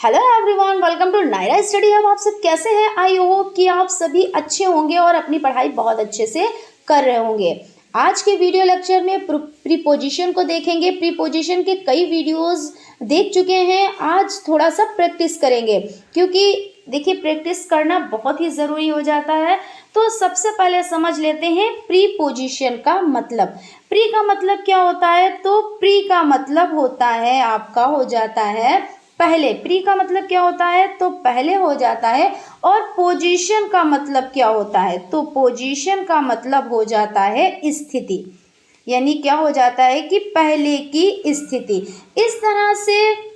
Hello everyone, welcome to Naira study hub. आप सब कैसे हैं? आई होप कि आप सभी अच्छे होंगे और अपनी पढ़ाई बहुत अच्छे से कर रहे होंगे। आज के वीडियो लेक्चर में प्रीपोजिशन को देखेंगे। प्रीपोजिशन के कई वीडियोस देख चुके हैं, आज थोड़ा सा प्रैक्टिस करेंगे क्योंकि देखिए प्रैक्टिस करना बहुत ही ज़रूरी हो जाता है। तो सबसे पहले समझ लेते हैं प्रीपोजिशन का मतलब। प्री का मतलब क्या होता है? तो प्री का मतलब होता है आपका हो जाता है पहले। प्री का मतलब क्या होता है? तो पहले हो जाता है। और पोजीशन का मतलब क्या होता है? तो पोजीशन का मतलब हो जाता है स्थिति, यानी क्या हो जाता है कि पहले की स्थिति। इस तरह से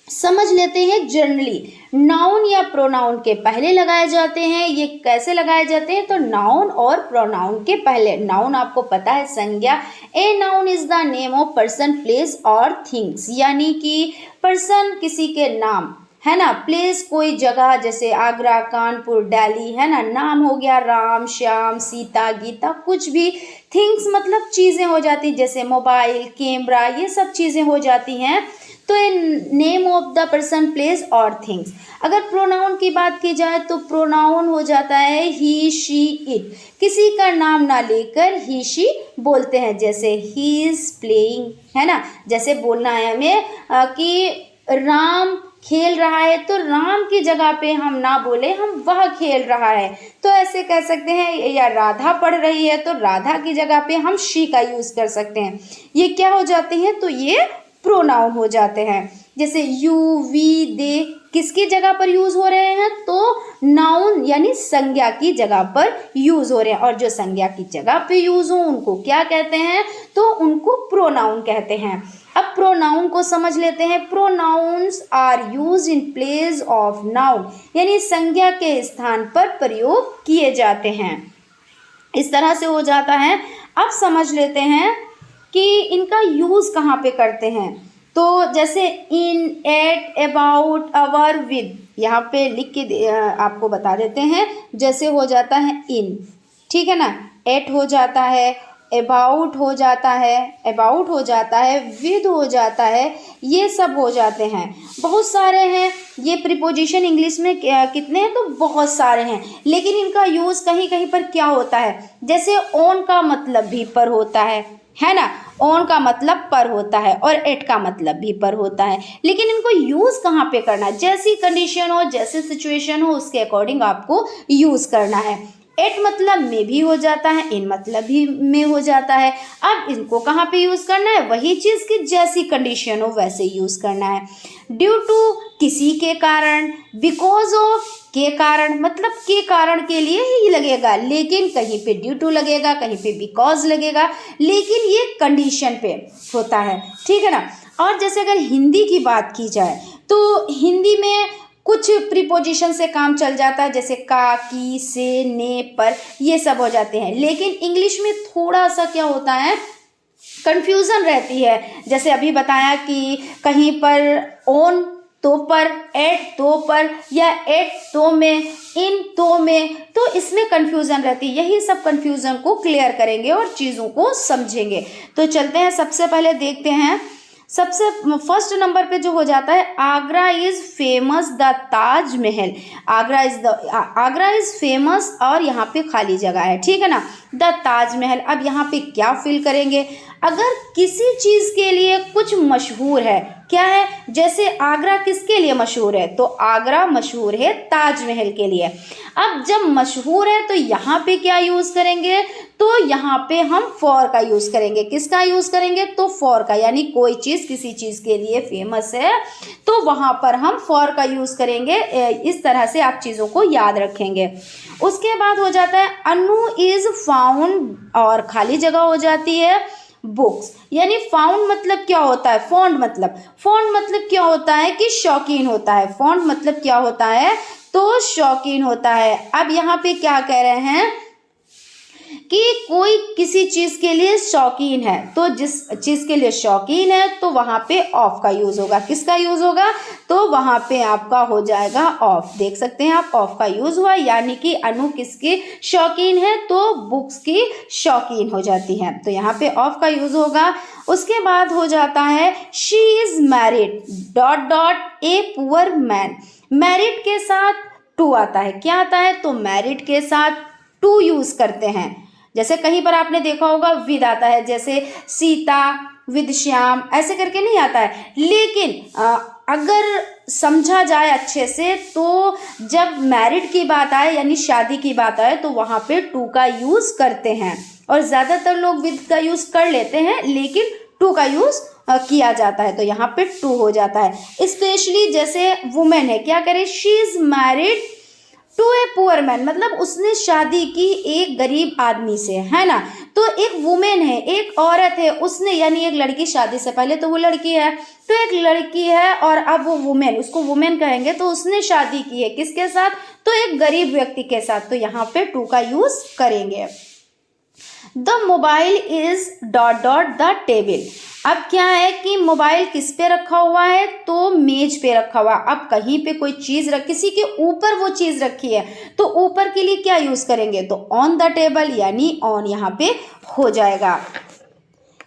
समझ लेते हैं। जनरली नाउन या प्रोनाउन के पहले लगाए जाते हैं। ये कैसे लगाए जाते हैं? तो नाउन और प्रोनाउन के पहले। नाउन आपको पता है संज्ञा। A noun is the name of person, place और थिंग्स, यानी कि पर्सन किसी के नाम है ना, प्लेस कोई जगह जैसे आगरा, कानपुर, दिल्ली है ना, नाम हो गया राम, श्याम, सीता, गीता, कुछ भी। थिंग्स मतलब चीज़ें हो जाती जैसे मोबाइल, कैमरा, ये सब चीज़ें हो जाती हैं। तो ये name of the person, place और थिंग्स। अगर प्रोनाउन की बात की जाए तो प्रोनाउन हो जाता है ही, शी, इट। किसी का नाम ना लेकर ही, शी बोलते हैं, जैसे ही इज प्लेइंग है ना। जैसे बोलना है हमें कि राम खेल रहा है, तो राम की जगह पे हम ना बोले, हम वह खेल रहा है, तो ऐसे कह सकते हैं। या राधा पढ़ रही है तो राधा की जगह पे हम शी का यूज कर सकते हैं। ये क्या हो जाते हैं? तो ये प्रोनाउन हो जाते हैं। जैसे यू, वी, दे किसकी जगह पर यूज हो रहे हैं? तो नाउन यानी संज्ञा की जगह पर यूज हो रहे हैं। और जो संज्ञा की जगह पे यूज हो उनको क्या कहते हैं? तो उनको प्रोनाउन कहते हैं। अब प्रोनाउन को समझ लेते हैं। Pronouns are use in place of noun, यानी संज्ञा के स्थान पर प्रयोग किए जाते हैं। इस तरह से हो जाता है। अब समझ लेते हैं कि इनका यूज कहाँ पे करते हैं। तो जैसे इन, एट, अबाउट, अवर, विद, यहाँ पे लिख के आपको बता देते हैं। जैसे हो जाता है इन, ठीक है ना, एट हो जाता है, अबाउट हो जाता है, अबाउट हो जाता है, विद हो जाता है, ये सब हो जाते हैं। बहुत सारे हैं ये प्रीपोजिशन। इंग्लिश में कितने हैं? तो बहुत सारे हैं, लेकिन इनका यूज़ कहीं कहीं पर क्या होता है, जैसे ऑन का मतलब भी पर होता है ना। ऑन का मतलब पर होता है और एट का मतलब भी पर होता है, लेकिन इनको यूज़ कहाँ पे करना है? जैसी कंडीशन हो, जैसे सिचुएशन हो, उसके अकॉर्डिंग आपको यूज़ करना है। एट मतलब में भी हो जाता है, इन मतलब भी में हो जाता है। अब इनको कहाँ पे यूज़ करना है? वही चीज़ की जैसी कंडीशन हो वैसे यूज़ करना है। ड्यू टू किसी के कारण, बिकॉज ऑफ के कारण, मतलब के कारण के लिए ही लगेगा, लेकिन कहीं पे ड्यू टू लगेगा, कहीं पे बिकॉज लगेगा, लेकिन ये कंडीशन पे होता है, ठीक है ना। और जैसे अगर हिंदी की बात की जाए तो हिंदी में कुछ प्रीपोजिशन से काम चल जाता है, जैसे का, की, से, ने, पर, ये सब हो जाते हैं। लेकिन इंग्लिश में थोड़ा सा क्या होता है, कंफ्यूजन रहती है। जैसे अभी बताया कि कहीं पर ऑन तो पर, एट तो पर, या एट तो में, इन तो में, तो इसमें कंफ्यूजन रहती है। यही सब कंफ्यूजन को क्लियर करेंगे और चीज़ों को समझेंगे। तो चलते हैं, सबसे पहले देखते हैं। सबसे फर्स्ट नंबर पे जो हो जाता है, Agra is famous the Taj Mahal. Agra is famous और यहाँ पे खाली जगह है, ठीक है ना, द ताजमहल। अब यहाँ पे क्या फिल करेंगे? अगर किसी चीज़ के लिए कुछ मशहूर है, क्या है? जैसे आगरा किसके लिए मशहूर है? तो आगरा मशहूर है ताजमहल के लिए। अब जब मशहूर है तो यहाँ पे क्या यूज़ करेंगे? तो यहाँ पे हम फॉर का यूज़ करेंगे। किसका यूज़ करेंगे? तो फॉर का, यानी कोई चीज़ किसी चीज़ के लिए फेमस है तो वहाँ पर हम फॉर का यूज़ करेंगे। इस तरह से आप चीज़ों को याद रखेंगे। उसके बाद हो जाता है अनु इज़ फाउंड, और खाली जगह हो जाती है बुक्स। यानी फाउंड मतलब क्या होता है? फॉन्ड मतलब क्या होता है कि शौकीन होता है। फॉन्ड मतलब क्या होता है? तो शौकीन होता है। अब यहाँ पे क्या कह रहे हैं कि कोई किसी चीज़ के लिए शौकीन है, तो जिस चीज़ के लिए शौकीन है तो वहाँ पे ऑफ का यूज़ होगा। किसका यूज़ होगा? तो वहाँ पे आपका हो जाएगा ऑफ। देख सकते हैं आप, ऑफ का यूज़ हुआ, यानी कि अनु किसकी शौकीन है? तो बुक्स की शौकीन हो जाती है, तो यहाँ पे ऑफ का यूज़ होगा। उसके बाद हो जाता है she is married dot dot A poor man. Married के साथ टू आता है। क्या आता है? तो मैरिड के साथ टू यूज़ करते हैं। जैसे कहीं पर आपने देखा होगा विद आता है, जैसे सीता विद श्याम, ऐसे करके नहीं आता है। लेकिन अगर समझा जाए अच्छे से तो जब मैरिड की बात आए यानी शादी की बात आए तो वहाँ पे टू का यूज़ करते हैं, और ज़्यादातर लोग विद का यूज़ कर लेते हैं लेकिन टू का यूज़ किया जाता है, तो यहाँ पे टू हो जाता है। स्पेशली जैसे वुमेन है, क्या करे? She is married to a poor man, मतलब उसने शादी की एक गरीब आदमी से, है ना। तो एक वुमेन है, एक औरत है, उसने यानी एक लड़की, शादी से पहले तो वो लड़की है, तो एक लड़की है और अब वो वुमेन, उसको वुमेन कहेंगे, तो उसने शादी की है किसके साथ? तो एक गरीब व्यक्ति के साथ, तो यहाँ पे टू का यूज़ करेंगे। The mobile is dot dot the table. अब क्या है कि मोबाइल किस पे रखा हुआ है? तो मेज पे रखा हुआ। अब कहीं पे कोई चीज़ किसी के ऊपर वो चीज़ रखी है, तो ऊपर के लिए क्या यूज़ करेंगे? तो ऑन द टेबल, यानी ऑन यहाँ पे हो जाएगा।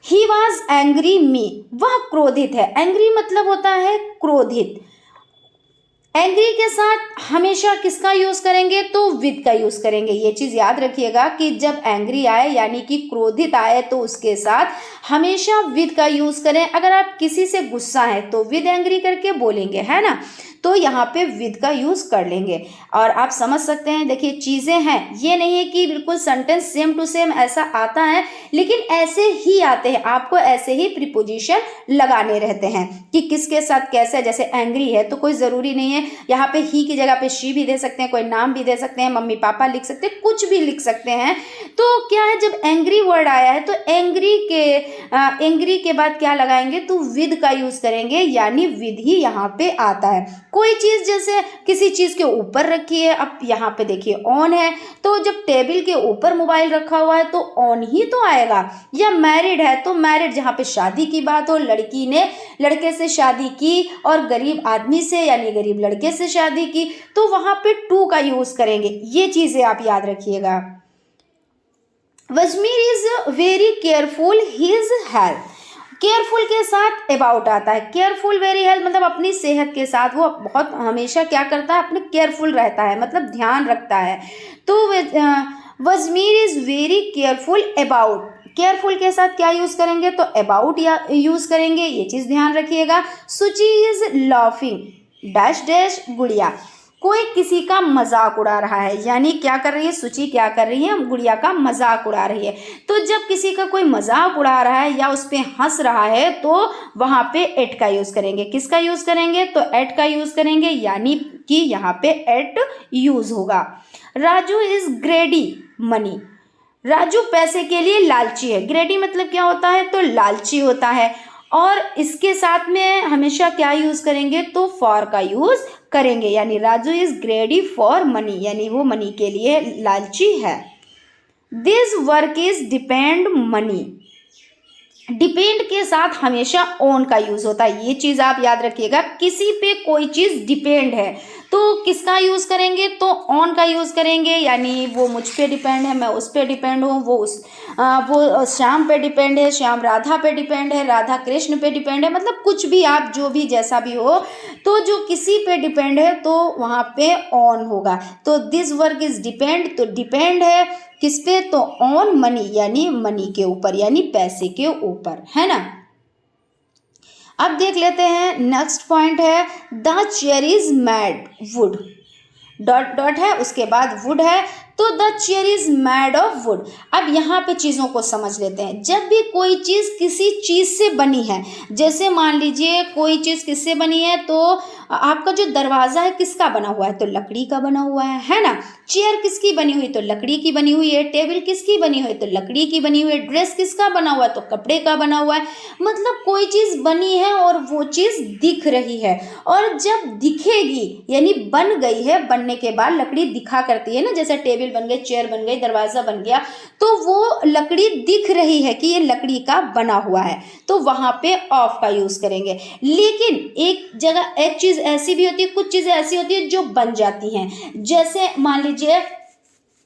ही वॉज एंग्री मी, वह क्रोधित है। एंग्री मतलब होता है क्रोधित। एंग्री के साथ हमेशा किसका यूज़ करेंगे? तो विद का यूज़ करेंगे। ये चीज़ याद रखिएगा कि जब एंग्री आए यानी कि क्रोधित आए तो उसके साथ हमेशा विद का यूज़ करें। अगर आप किसी से गुस्सा है तो विद एंग्री करके बोलेंगे, है ना, तो यहाँ पे विद का यूज़ कर लेंगे। और आप समझ सकते हैं, देखिए चीज़ें हैं, ये नहीं है कि बिल्कुल सेंटेंस सेम टू सेम ऐसा आता है, लेकिन ऐसे ही आते हैं, आपको ऐसे ही प्रीपोजिशन लगाने रहते हैं कि किसके साथ कैसे। जैसे एंग्री है तो कोई ज़रूरी नहीं है, यहाँ पे ही की जगह पे शी भी दे सकते हैं, कोई नाम भी दे सकते हैं, मम्मी पापा लिख सकते हैं, कुछ भी लिख सकते हैं। तो क्या है, जब एंग्री वर्ड आया है तो एंग्री के बाद क्या लगाएंगे? तो विद का यूज़ करेंगे, यानी विद ही यहाँ पे आता है। कोई चीज़ जैसे किसी चीज़ के ऊपर रखी है, अब यहाँ पे देखिए ऑन है, तो जब टेबल के ऊपर मोबाइल रखा हुआ है तो ऑन ही तो आएगा। या मैरिड है तो मैरिड, जहाँ पे शादी की बात हो, लड़की ने लड़के से शादी की और गरीब आदमी से यानी गरीब लड़के से शादी की, तो वहाँ पे टू का यूज़ करेंगे। ये चीज़ें आप याद रखिएगा। Wajmir is very careful his health. Careful के साथ अबाउट आता है। केयरफुल वेरी हेल्थ मतलब अपनी सेहत के साथ वो बहुत हमेशा क्या करता है? अपने केयरफुल रहता है, मतलब ध्यान रखता है। तो Wajmir is very careful about. Careful के साथ क्या यूज़ करेंगे? तो अबाउट या यूज़ करेंगे, ये चीज़ ध्यान रखिएगा। सुची इज़ लाफिंग डैश डैश गुड़िया। कोई किसी का मजाक उड़ा रहा है, यानी क्या कर रही है? सुची क्या कर रही है? गुड़िया का मजाक उड़ा रही है। तो जब किसी का कोई मजाक उड़ा रहा है या उस पर हंस रहा है तो वहाँ पे एट का यूज़ करेंगे। किसका यूज़ करेंगे? तो एट का यूज़ करेंगे, यानी कि यहाँ पे एट यूज़ होगा। Raju is ग्रेडी money. राजू पैसे के लिए लालची है। ग्रेडी मतलब क्या होता है? तो लालची होता है। और इसके साथ में हमेशा क्या यूज़ करेंगे? तो फॉर का यूज़ करेंगे, यानी राजू इज ग्रेडी फॉर मनी, यानी वो मनी के लिए लालची है। This work is depend money. Depend के साथ हमेशा ऑन का यूज़ होता है, ये चीज़ आप याद रखिएगा। किसी पे कोई चीज़ डिपेंड है तो किसका यूज़ करेंगे? तो ऑन का यूज़ करेंगे, यानी वो मुझ पे डिपेंड है, मैं उस पे डिपेंड हूँ, वो श्याम पे डिपेंड है, श्याम राधा पे डिपेंड है, राधा कृष्ण पे डिपेंड है, मतलब कुछ भी आप जो भी जैसा भी हो, तो जो किसी पे डिपेंड है तो वहाँ पे ऑन होगा। तो दिस वर्क इज डिपेंड, तो डिपेंड है किस पे? तो ऑन मनी, यानी मनी के ऊपर, यानी पैसे के ऊपर, है ना। अब देख लेते हैं नेक्स्ट पॉइंट है the chair is mad would dot dot है, उसके बाद वुड है, तो the chair is made of would. अब यहाँ पे चीज़ों को समझ लेते हैं। जब भी कोई चीज़ किसी चीज़ से बनी है, जैसे मान लीजिए कोई चीज़ किससे बनी है, तो आपका जो दरवाज़ा है किसका बना हुआ है? तो लकड़ी का बना हुआ है ना। चेयर किसकी बनी हुई? तो लकड़ी की बनी हुई है। टेबल किसकी बनी हुई? तो लकड़ी की बनी हुई है। ड्रेस किसका बना हुआ है? तो कपड़े का बना हुआ है। मतलब कोई चीज़ बनी है और वो चीज़ दिख रही है, और जब दिखेगी यानी बन गई है, बनने के बाद लकड़ी दिखा करती है ना, जैसे टेबल टेबल बन गए, चेयर बन गई, दरवाज़ा बन गया, तो वो लकड़ी दिख रही है कि ये लकड़ी का बना हुआ है, तो वहाँ पे ऑफ का यूज़ करेंगे। लेकिन एक जगह एक चीज़ ऐसी भी होती है, कुछ चीज़ें ऐसी होती है जो बन जाती हैं। जैसे मान लीजिए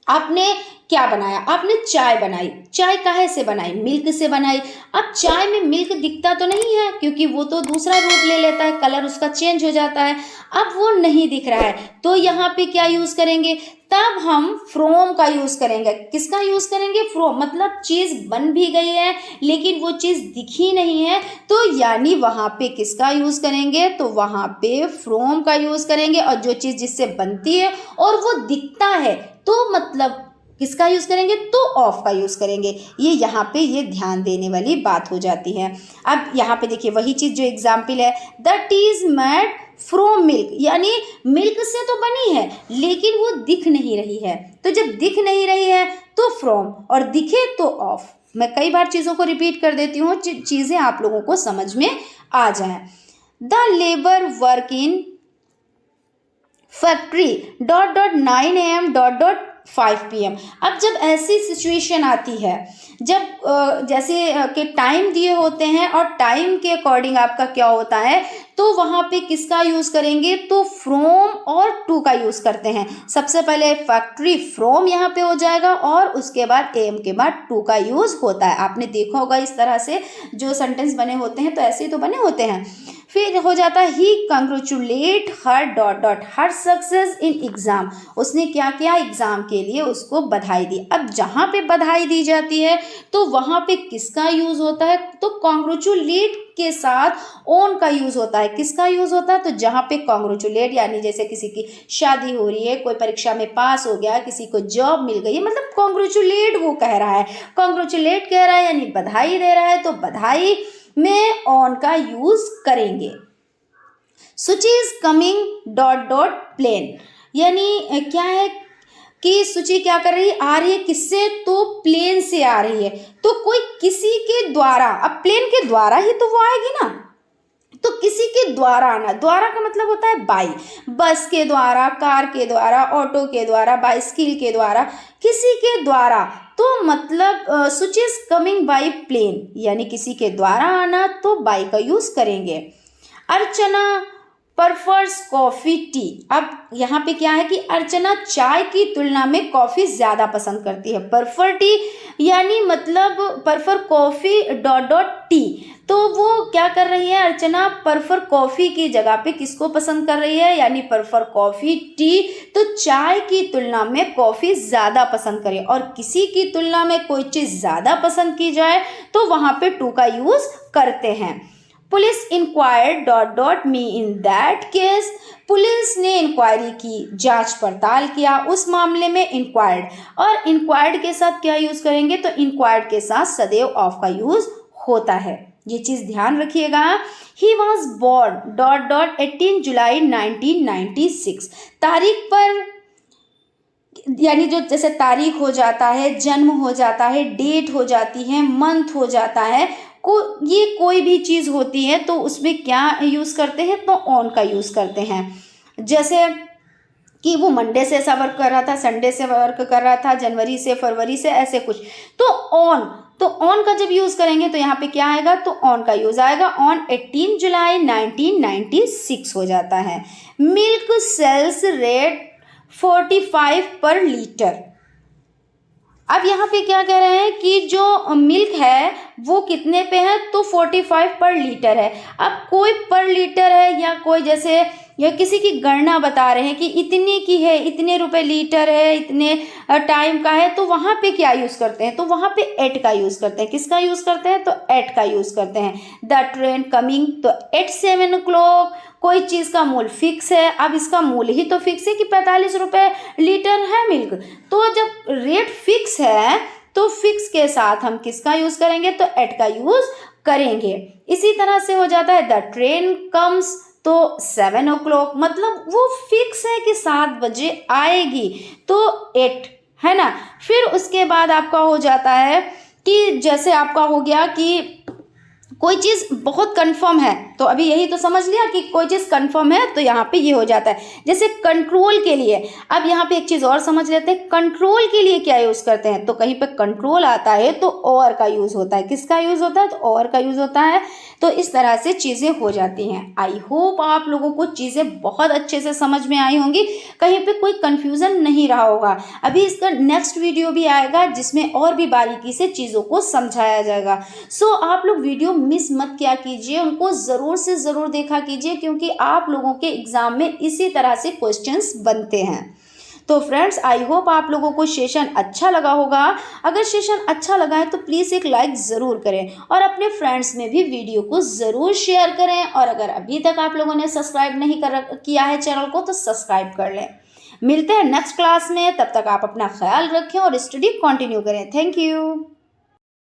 आपने क्या बनाया, आपने चाय बनाई, चाय काहे से बनाई, मिल्क से बनाई। अब चाय में मिल्क दिखता तो नहीं है क्योंकि वो तो दूसरा रूप ले लेता है, कलर उसका चेंज हो जाता है, अब वो नहीं दिख रहा है, तो यहाँ पे क्या यूज़ करेंगे, तब हम फ्रोम का यूज़ करेंगे। किसका यूज़ करेंगे, फ्रोम, मतलब चीज़ बन भी गई है लेकिन वो चीज़ दिखी नहीं है, तो यानी वहाँ पे किसका यूज़ करेंगे, तो वहाँ पे फ्रोम का यूज़ करेंगे। और जो चीज़ जिससे बनती है और वो दिखता है तो मतलब किसका यूज़ करेंगे, तो ऑफ का यूज़ करेंगे। ये यहाँ पे ये ध्यान देने वाली बात हो जाती है। अब यहाँ पे देखिए वही चीज़ जो एग्जाम्पल है, the T is made from milk, यानी मिल्क से तो बनी है लेकिन वो दिख नहीं रही है, तो जब दिख नहीं रही है तो फ्रॉम, और दिखे तो ऑफ। मैं कई बार चीज़ों को रिपीट कर देती हूँ, चीज़ें आप लोगों को समझ में आ जाए। The labour work in factory dot dot 9 AM dot dot 5 PM। अब जब ऐसी सिचुएशन आती है, जब जैसे कि टाइम दिए होते हैं और टाइम के अकॉर्डिंग आपका क्या होता है, तो वहाँ पे किसका यूज़ करेंगे, तो फ्रॉम और टू का यूज़ करते हैं। सबसे पहले फैक्ट्री फ्रॉम यहाँ पे हो जाएगा और उसके बाद एम के बाद टू का यूज़ होता है। आपने देखा होगा इस तरह से जो सेंटेंस बने होते हैं, तो ऐसे ही तो बने होते हैं। फिर हो जाता है ही congratulate her dot dot her success in exam, उसने क्या किया, एग्जाम के लिए उसको बधाई दी। अब जहाँ पे बधाई दी जाती है तो वहाँ पे किसका यूज़ होता है, तो कंग्रेचुलेट के साथ ऑन का यूज़ होता है। किसका यूज़ होता है, तो जहाँ पे कंग्रेचुलेट, यानी जैसे किसी की शादी हो रही है, कोई परीक्षा में पास हो गया, किसी को जॉब मिल गई है, मतलब कंग्रेचुलेट वो कह रहा है, कंग्रेचुलेट कह रहा है यानी बधाई दे रहा है, तो बधाई में ऑन का यूज करेंगे। Suchi is coming dot dot plane, यानी क्या है कि सुची क्या कर रही है, आ रही है किससे, तो प्लेन से आ रही है, तो कोई किसी के द्वारा, अब प्लेन के द्वारा ही तो वो आएगी ना, तो किसी के द्वारा आना, द्वारा का मतलब होता है बाई, बस के द्वारा, कार के द्वारा, ऑटो के द्वारा, बाइसिकल के द्वारा, किसी के द्वारा, तो मतलब सुच इज कमिंग बाई प्लेन, यानी किसी के द्वारा आना, तो बाई का यूज करेंगे। अर्चना परफर्स कॉफ़ी टी, अब यहाँ पे क्या है कि अर्चना चाय की तुलना में कॉफ़ी ज़्यादा पसंद करती है। परफर टी यानी मतलब परफर कॉफ़ी डॉट डॉट टी, तो वो क्या कर रही है, अर्चना परफर कॉफ़ी की जगह पे किसको पसंद कर रही है, यानी परफर कॉफ़ी टी, तो चाय की तुलना में कॉफ़ी ज़्यादा पसंद करे, और किसी की तुलना में कोई चीज़ ज़्यादा पसंद की जाए तो वहाँ पे टू का यूज़ करते हैं। Police inquired dot dot me in that case, police ने इंक्वायरी की, जांच पड़ताल किया, उस मामले में इंक्वायर्ड, और इंक्वायर्ड के साथ क्या यूज़ करेंगे, तो इंक्वायर्ड के साथ सदैव ऑफ का यूज़ होता है, ये चीज़ ध्यान रखिएगा। He was born dot dot 18 July 1996, तारीख पर, यानी जो जैसे तारीख हो जाता है, जन्म हो जाता है, डेट हो जाती है, मंथ हो जाता है, ये कोई भी चीज़ होती है तो उसमें क्या यूज़ करते हैं, तो ऑन का यूज़ करते हैं। जैसे कि वो मंडे से ऐसा वर्क कर रहा था, संडे से वर्क कर रहा था, जनवरी से, फरवरी से, ऐसे कुछ, तो ऑन का जब यूज़ करेंगे तो यहाँ पे क्या आएगा, तो ऑन का यूज़ आएगा। ऑन 18 जुलाई 1996 हो जाता है। मिल्क सेल्स रेट 45 पर लीटर, अब यहाँ पे क्या कह रहे हैं कि जो मिल्क है वो कितने पे है, तो 45 पर लीटर है। अब कोई पर लीटर है या कोई जैसे या किसी की गणना बता रहे हैं कि इतने की है, इतने रुपए लीटर है, इतने टाइम का है, तो वहाँ पे क्या यूज़ करते हैं, तो वहाँ पे एट का यूज़ करते हैं। किसका यूज़ करते हैं, तो एट का यूज़ करते हैं। द ट्रेन कमिंग, तो एट 7 o'clock, कोई चीज़ का मूल्य फिक्स है, अब इसका मूल्य ही तो फिक्स है कि 45 रुपये लीटर है मिल्क, तो जब रेट फिक्स है तो फिक्स के साथ हम किसका यूज़ करेंगे, तो एट का यूज़ करेंगे। इसी तरह से हो जाता है द ट्रेन कम्स, तो 7 o'clock, मतलब वो फिक्स है कि 7 बजे आएगी, तो 8 है ना। फिर उसके बाद आपका हो जाता है कि जैसे आपका हो गया कि कोई चीज़ बहुत कंफर्म है तो अभी यही तो समझ लिया कि कोई चीज़ कंफर्म है तो यहाँ पे ये हो जाता है। जैसे कंट्रोल के लिए, अब यहाँ पे एक चीज़ और समझ लेते हैं, कंट्रोल के लिए क्या यूज़ करते हैं, तो कहीं पे कंट्रोल आता है तो और का यूज़ होता है। किसका यूज़ होता है, तो और का यूज़ होता है। तो इस तरह से चीज़ें हो जाती हैं। आई होप आप लोगों को चीज़ें बहुत अच्छे से समझ में आई होंगी, कहीं पे कोई कंफ्यूजन नहीं रहा होगा। अभी इसका नेक्स्ट वीडियो भी आएगा जिसमें और भी बारीकी से चीज़ों को समझाया जाएगा। सो आप लोग वीडियो मिस मत किया कीजिए, उनको ज़रूर से ज़रूर देखा कीजिए, क्योंकि आप लोगों के एग्ज़ाम में इसी तरह से क्वेश्चंस बनते हैं। तो फ्रेंड्स, आई होप आप लोगों को सेशन अच्छा लगा होगा। अगर सेशन अच्छा लगा है तो प्लीज़ एक लाइक ज़रूर करें और अपने फ्रेंड्स में भी वीडियो को ज़रूर शेयर करें। और अगर अभी तक आप लोगों ने सब्सक्राइब नहीं किया है चैनल को तो सब्सक्राइब कर लें। मिलते हैं नेक्स्ट क्लास में, तब तक आप अपना ख्याल रखें और स्टडी कंटिन्यू करें। Thank you.